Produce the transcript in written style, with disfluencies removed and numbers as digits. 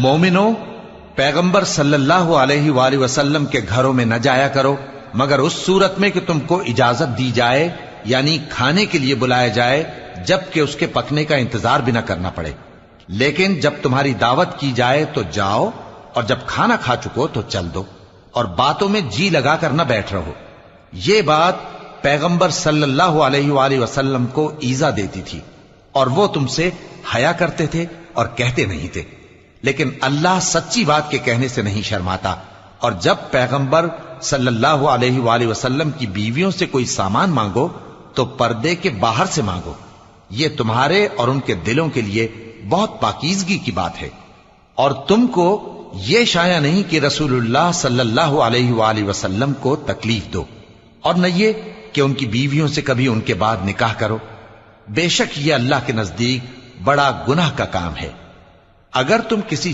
मोमिनो, पैगंबर सल्लल्लाहु अलैहि वसल्लम के घरों में न जाया करो मगर उस सूरत में कि तुमको इजाजत दी जाए, यानी खाने के लिए बुलाया जाए, जबकि उसके पकने का इंतजार भी न करना पड़े। लेकिन जब तुम्हारी दावत की जाए तो जाओ, और जब खाना खा चुको तो चल दो, और बातों में जी लगाकर न बैठ रहो। ये बात पैगंबर सल्लल्लाहु अलैहि वसल्लम को ईजा देती थी, और वो तुमसे हया करते थे और कहते नहीं थे। लेकिन अल्लाह सच्ची बात के कहने से नहीं शर्माता। और जब पैगंबर सल्लल्लाहु अलैहि वसल्लम की बीवियों से कोई सामान मांगो तो पर्दे के बाहर से मांगो। ये तुम्हारे और उनके दिलों के लिए बहुत पाकीज़गी की बात है। और तुमको ये शाया नहीं कि रसूलुल्लाह सल्लल्लाहु अलैहि वसल्लम को तकलीफ दो, और न ये कि उनकी बीवियों से कभी उनके बाद निकाह करो। बेशक ये अल्लाह के नजदीक बड़ा गुनाह का काम है। अगर तुम किसी